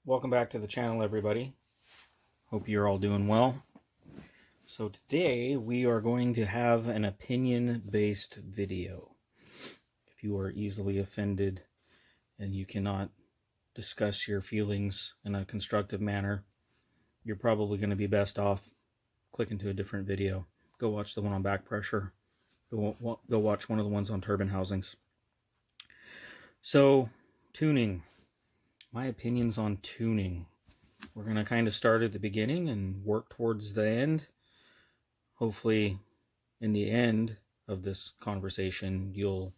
Welcome back to the channel, everybody. Hope you're all doing well. So today we are going to have an opinion-based video. If you are easily offended and you cannot discuss your feelings in a constructive manner, you're probably going to be best off clicking to a different video. Go watch the one on back pressure. Go watch one of the ones on turbine housings. So, tuning. My opinions on tuning. We're going to kind of start at the beginning and work towards the end. Hopefully, in the end of this conversation, you'll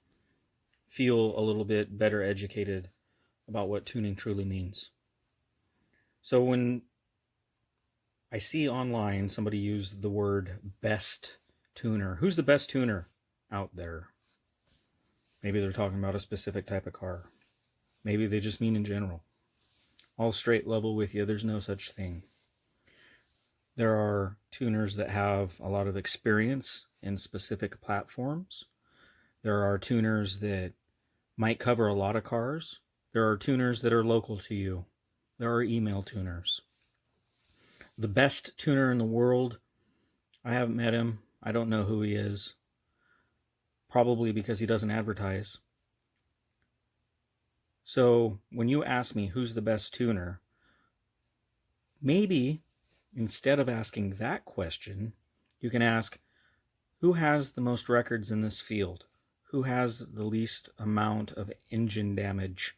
feel a little bit better educated about what tuning truly means. So when I see online somebody use the word best tuner, who's the best tuner out there? Maybe they're talking about a specific type of car. Maybe they just mean in general. All straight level with you, there's no such thing. There are tuners that have a lot of experience in specific platforms. There are tuners that might cover a lot of cars. There are tuners that are local to you. There are email tuners. The best tuner in the world, I haven't met him. I don't know who he is. Probably because he doesn't advertise. So when you ask me who's the best tuner, maybe instead of asking that question, you can ask, who has the most records in this field? Who has the least amount of engine damage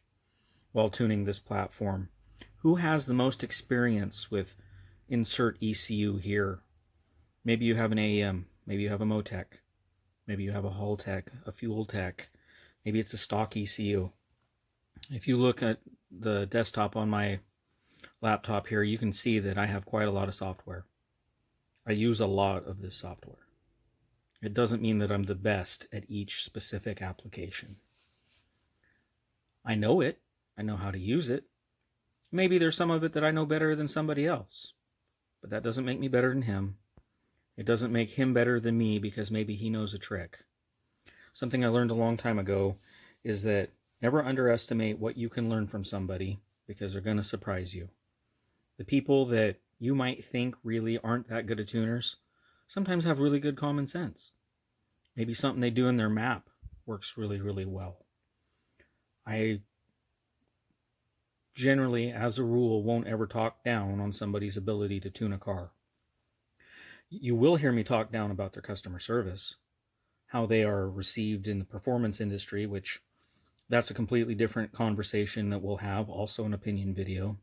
while tuning this platform? Who has the most experience with insert ECU here? Maybe you have an AEM, maybe you have a Motec, maybe you have a Hull Tech, a Fuel Tech, maybe it's a stock ECU. If you look at the desktop on my laptop here, you can see that I have quite a lot of software. I use a lot of this software. It doesn't mean that I'm the best at each specific application. I know it. I know how to use it. Maybe there's some of it that I know better than somebody else, but that doesn't make me better than him. It doesn't make him better than me because maybe he knows a trick. Something I learned a long time ago is that never underestimate what you can learn from somebody because they're going to surprise you. The people that you might think really aren't that good at tuners sometimes have really good common sense. Maybe something they do in their map works really, really well. I generally, as a rule, won't ever talk down on somebody's ability to tune a car. You will hear me talk down about their customer service, how they are received in the performance industry, which that's a completely different conversation that we'll have, also an opinion video.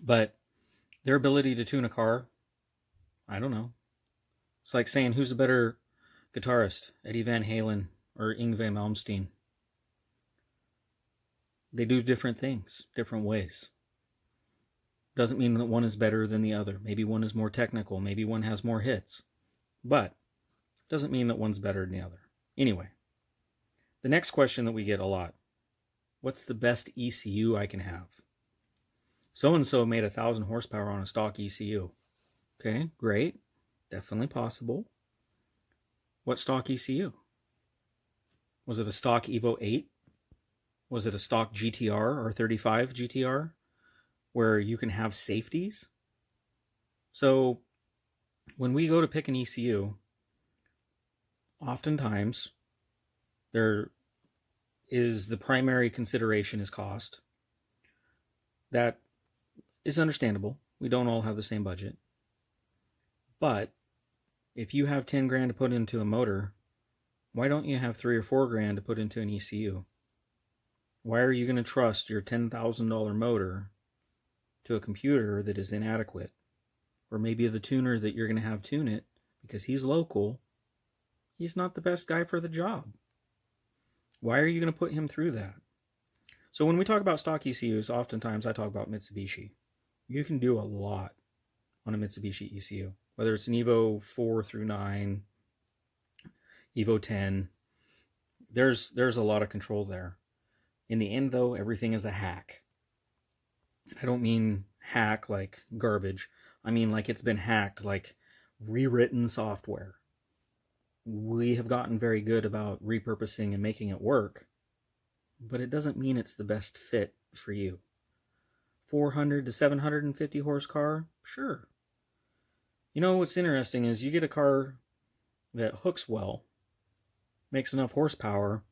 But their ability to tune a car, I don't know. It's like saying, who's a better guitarist, Eddie Van Halen or Yngwie Malmsteen? They do different things, different ways. Doesn't mean that one is better than the other. Maybe one is more technical. Maybe one has more hits. But doesn't mean that one's better than the other. Anyway. The next question that we get a lot, what's the best ECU I can have? So-and-so made 1,000 horsepower on a stock ECU. Okay, great. Definitely possible. What stock ECU? Was it a stock Evo 8? Was it a stock GTR or 35 GTR where you can have safeties? So when we go to pick an ECU, oftentimes there is the primary consideration is cost. That is understandable. We don't all have the same budget. But if you have 10 grand to put into a motor, why don't you have 3 or 4 grand to put into an ECU? Why are you going to trust your $10,000 motor to a computer that is inadequate? Or maybe the tuner that you're going to have tune it, because he's local, he's not the best guy for the job. Why are you going to put him through that? So when we talk about stock ECUs, oftentimes I talk about Mitsubishi. You can do a lot on a Mitsubishi ECU, whether it's an Evo 4 through 9, Evo 10. There's a lot of control there. In the end, though, everything is a hack. I don't mean hack like garbage. I mean like it's been hacked, like rewritten software. We have gotten very good about repurposing and making it work, but it doesn't mean it's the best fit for you. 400 to 750 horse car? Sure. You know what's interesting is you get a car that hooks well, makes enough horsepower,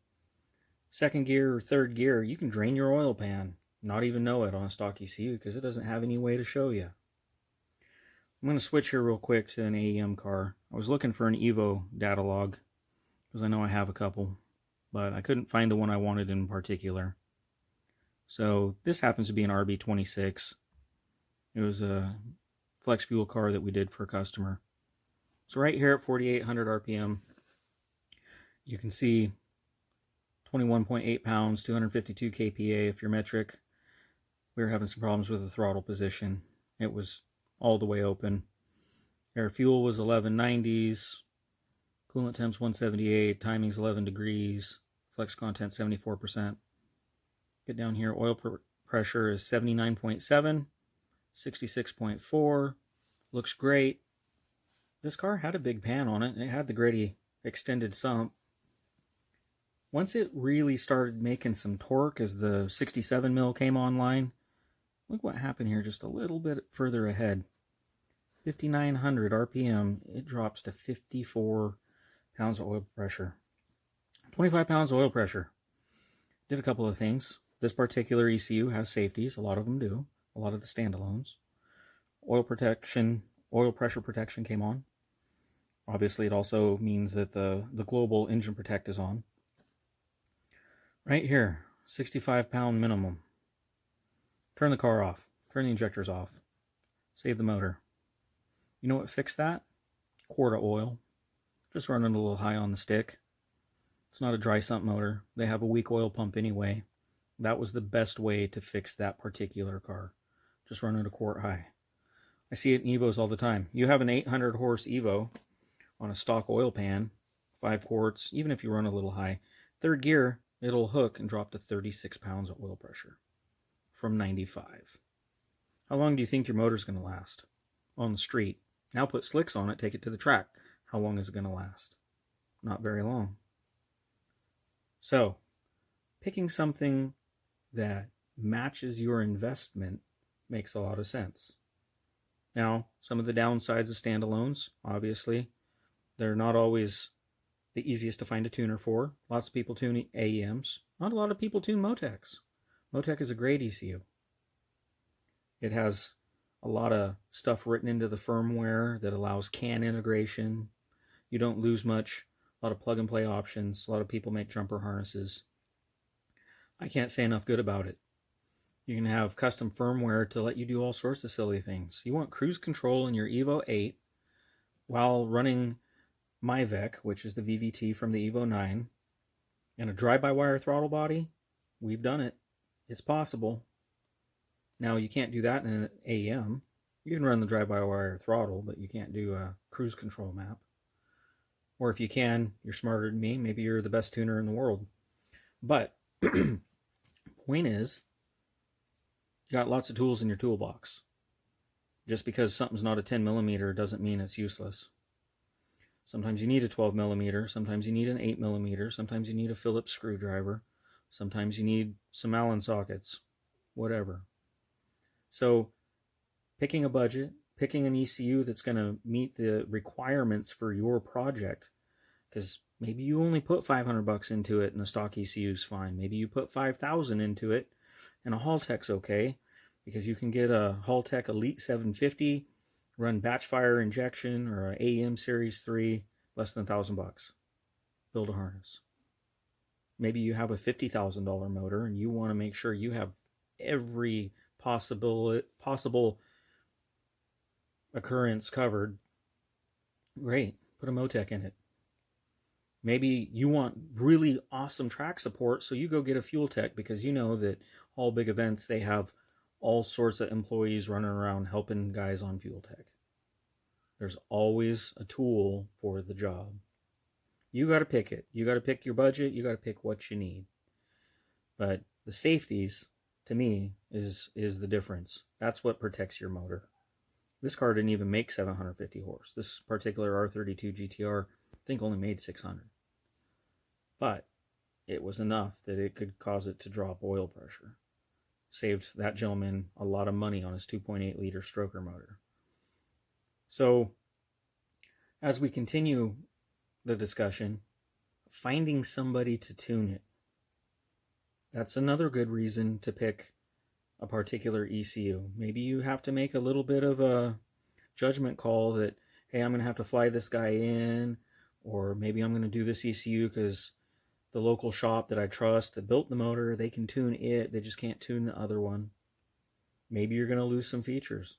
second gear or third gear, you can drain your oil pan, not even know it on a stock ECU because it doesn't have any way to show you. I'm going to switch here real quick to an AEM car. I was looking for an Evo data log because I know I have a couple, but I couldn't find the one I wanted in particular. So this happens to be an RB26. It was a flex fuel car that we did for a customer. So right here at 4,800 RPM, you can see 21.8 pounds, 252 kPa if you're metric. We were having some problems with the throttle position. It was all the way open. Air fuel was 1190s. Coolant temps 178. Timing's 11 degrees. Flex content 74%. Get down here. Oil pressure is 79.7. 66.4. Looks great. This car had a big pan on it. It had the Grady extended sump. Once it really started making some torque as the 67 mil came online, look what happened here just a little bit further ahead. 5,900 RPM, it drops to 54 pounds of oil pressure. 25 pounds of oil pressure. Did a couple of things. This particular ECU has safeties. A lot of them do. A lot of the standalones. Oil pressure protection came on. Obviously, it also means that the global engine protect is on. Right here, 65 pound minimum. Turn the car off. Turn the injectors off. Save the motor. You know what fixed that? Quart of oil. Just running a little high on the stick. It's not a dry sump motor. They have a weak oil pump anyway. That was the best way to fix that particular car. Just running a quart high. I see it in Evos all the time. You have an 800 horse Evo on a stock oil pan, 5 quarts, even if you run a little high. Third gear, it'll hook and drop to 36 pounds of oil pressure from 95. How long do you think your motor's going to last on the street? Now put slicks on it, take it to the track. How long is it going to last? Not very long. So, picking something that matches your investment makes a lot of sense. Now, some of the downsides of standalones, obviously, they're not always the easiest to find a tuner for. Lots of people tune AEMs. Not a lot of people tune Motecs. Motec is a great ECU. It has a lot of stuff written into the firmware that allows CAN integration. You don't lose much. A lot of plug and play options. A lot of people make jumper harnesses. I can't say enough good about it. You can have custom firmware to let you do all sorts of silly things. You want cruise control in your Evo 8 while running MyVec, which is the VVT from the Evo 9, and a drive-by-wire throttle body? We've done it. It's possible. Now, you can't do that in an AEM. You can run the drive-by-wire throttle, but you can't do a cruise control map. Or if you can, you're smarter than me. Maybe you're the best tuner in the world. But, point is, you got lots of tools in your toolbox. Just because something's not a 10 millimeter doesn't mean it's useless. Sometimes you need a 12 millimeter, sometimes you need an 8 millimeter, sometimes you need a Phillips screwdriver, sometimes you need some Allen sockets, whatever. So picking a budget, picking an ECU that's going to meet the requirements for your project, because maybe you only put $500 into it and a stock ECU is fine. Maybe you put $5,000 into it and a Haltech's okay, because you can get a Haltech Elite 750, run batch fire injection, or an AEM Series 3, less than $1,000. Build a harness. Maybe you have a $50,000 motor and you want to make sure you have every possible occurrence covered. Great. Put a Motec in it. Maybe you want really awesome track support, so you go get a Fuel Tech because you know that all big events, they have all sorts of employees running around helping guys on Fuel Tech. There's always a tool for the job. You got to pick it. You got to pick your budget. You got to pick what you need. But the safeties, to me, is the difference. That's what protects your motor. This car didn't even make 750 horse. This particular R32 GTR, I think, only made 600. But it was enough that it could cause it to drop oil pressure. saved that gentleman a lot of money on his 2.8 liter stroker motor. So as we continue the discussion, finding somebody to tune it. That's another good reason to pick a particular ECU. Maybe you have to make a little bit of a judgment call that, hey, I'm going to have to fly this guy in, or maybe I'm going to do this ECU because the local shop that I trust that built the motor, they can tune it, they just can't tune the other one. Maybe you're going to lose some features.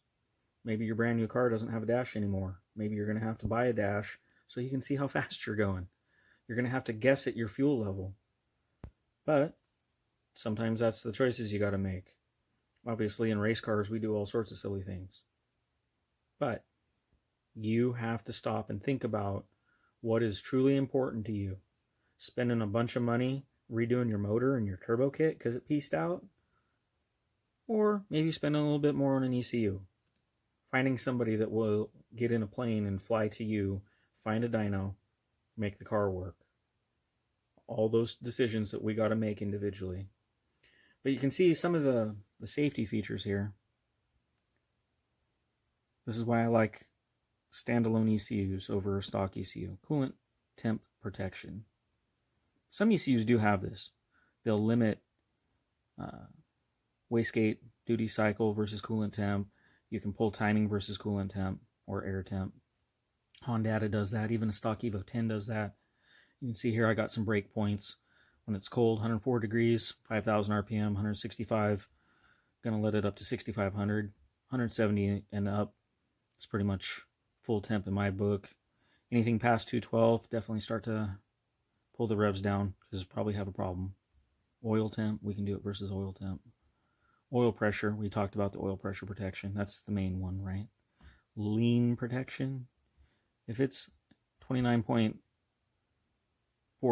Maybe your brand new car doesn't have a dash anymore. Maybe you're going to have to buy a dash so you can see how fast you're going. You're going to have to guess at your fuel level. But sometimes that's the choices you got to make. Obviously, in race cars, we do all sorts of silly things. But you have to stop and think about what is truly important to you. Spending a bunch of money redoing your motor and your turbo kit because it pieced out? Or maybe spending a little bit more on an ECU. Finding somebody that will get in a plane and fly to you, find a dyno, make the car work. All those decisions that we got to make individually. But you can see some of the safety features here. This is why I like standalone ECUs over a stock ECU. Coolant temp protection. Some ECUs do have this. They'll limit wastegate duty cycle versus coolant temp. You can pull timing versus coolant temp or air temp. Honda does that. Even a stock Evo 10 does that. You can see here I got some break points. When it's cold, 104 degrees, 5,000 RPM, 165. Gonna let it up to 6,500. 170 and up. It's pretty much full temp in my book. Anything past 212, definitely start to pull the revs down because probably have a problem. Oil temp, we can do it versus oil temp. Oil pressure, we talked about the oil pressure protection. That's the main one, right? Lean protection. If it's 29.4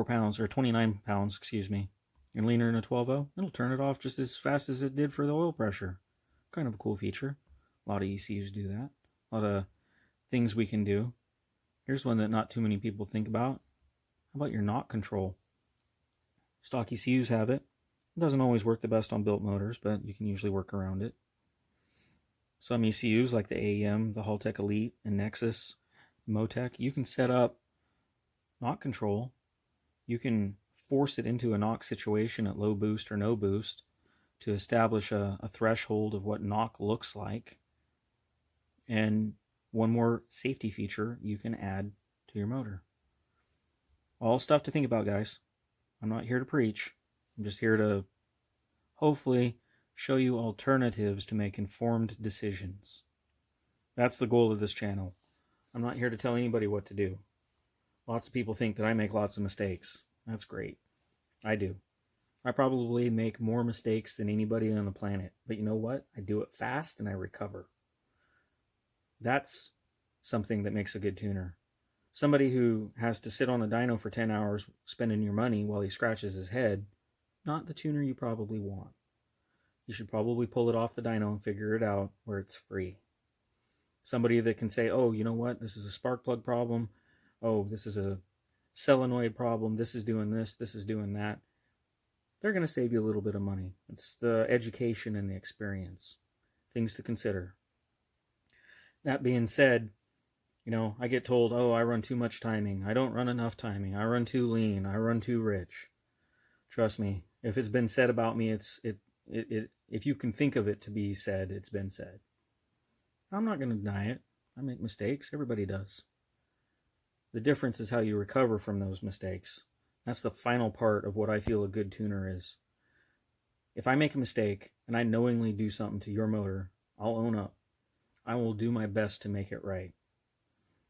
pounds, or 29 pounds, excuse me, and leaner in a 12.0, it'll turn it off just as fast as it did for the oil pressure. Kind of a cool feature. A lot of ECUs do that. A lot of things we can do. Here's one that not too many people think about. How about your knock control? Stock ECUs have it. It doesn't always work the best on built motors, but you can usually work around it. Some ECUs like the AEM, the Haltech Elite, and Nexus, Motec, you can set up knock control. You can force it into a knock situation at low boost or no boost to establish a threshold of what knock looks like. And one more safety feature you can add to your motor. All stuff to think about, guys. I'm not here to preach. I'm just here to hopefully show you alternatives to make informed decisions. That's the goal of this channel. I'm not here to tell anybody what to do. Lots of people think that I make lots of mistakes. That's great. I do. I probably make more mistakes than anybody on the planet. But you know what? I do it fast and I recover. That's something that makes a good tuner. Somebody who has to sit on a dyno for 10 hours spending your money while he scratches his head, not the tuner you probably want. You should probably pull it off the dyno and figure it out where it's free. Somebody that can say, oh, you know what? This is a spark plug problem. Oh, this is a solenoid problem. This is doing this. This is doing that. They're going to save you a little bit of money. It's the education and the experience. Things to consider. That being said, you know, I get told, oh, I run too much timing. I don't run enough timing. I run too lean. I run too rich. Trust me, if it's been said about me, if you can think of it to be said, it's been said. I'm not going to deny it. I make mistakes. Everybody does. The difference is how you recover from those mistakes. That's the final part of what I feel a good tuner is. If I make a mistake and I knowingly do something to your motor, I'll own up. I will do my best to make it right.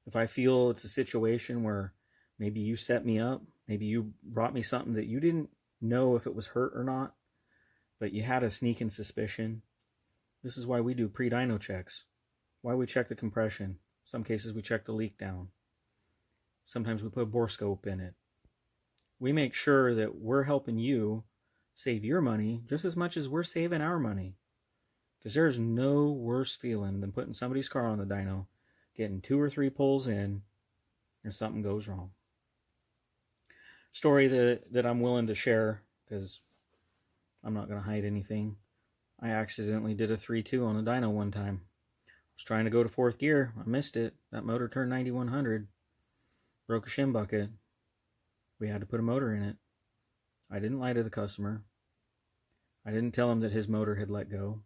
If I feel it's a situation where maybe you set me up, maybe you brought me something that you didn't know if it was hurt or not, but you had a sneaking suspicion, this is why we do pre-dyno checks. Why we check the compression. Some cases we check the leak down. Sometimes we put a bore scope in it. We make sure that we're helping you save your money just as much as we're saving our money. Because there's no worse feeling than putting somebody's car on the dyno, getting 2 or 3 pulls in, and something goes wrong. Story that I'm willing to share, because I'm not going to hide anything. I accidentally did a 3-2 on the dyno one time. I was trying to go to 4th gear. I missed it. That motor turned 9100. Broke a shim bucket. We had to put a motor in it. I didn't lie to the customer. I didn't tell him that his motor had let go.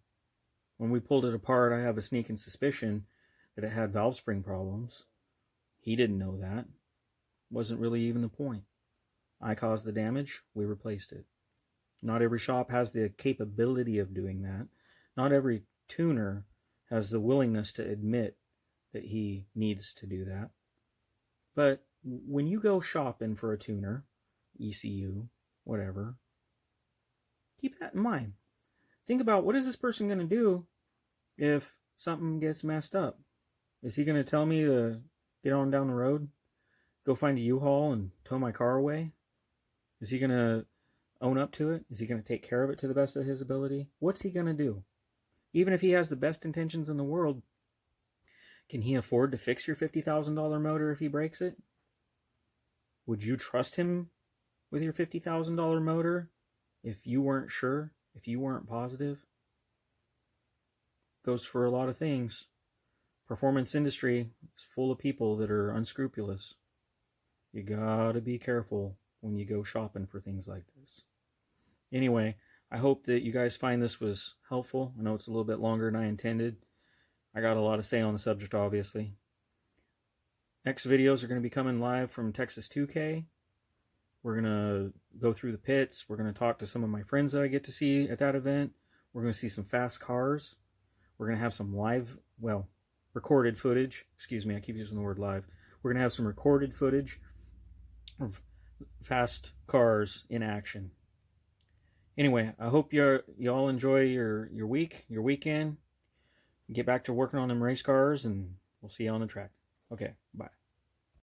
When we pulled it apart, I have a sneaking suspicion that it had valve spring problems. He didn't know that. Wasn't really even the point. I caused the damage. We replaced it. Not every shop has the capability of doing that. Not every tuner has the willingness to admit that he needs to do that. But when you go shopping for a tuner, ECU, whatever, keep that in mind. Think about, what is this person going to do if something gets messed up? Is he going to tell me to get on down the road, go find a U-Haul and tow my car away? Is he going to own up to it? Is he going to take care of it to the best of his ability? What's he going to do? Even if he has the best intentions in the world, can he afford to fix your $50,000 motor if he breaks it? Would you trust him with your $50,000 motor if you weren't sure, if you weren't positive? Goes for a lot of things. Performance industry is full of people that are unscrupulous. You gotta be careful when you go shopping for things like this. Anyway, I hope that you guys find this was helpful. I know it's a little bit longer than I intended. I got a lot to say on the subject, obviously. Next videos are going to be coming live from Texas 2K. We're going to go through the pits. We're going to talk to some of my friends that I get to see at that event. We're going to see some fast cars. We're going to have some recorded footage. Excuse me, I keep using the word live. We're going to have some recorded footage of fast cars in action. Anyway, I hope y'all enjoy your week, your weekend. Get back to working on them race cars, and we'll see you on the track. Okay, bye.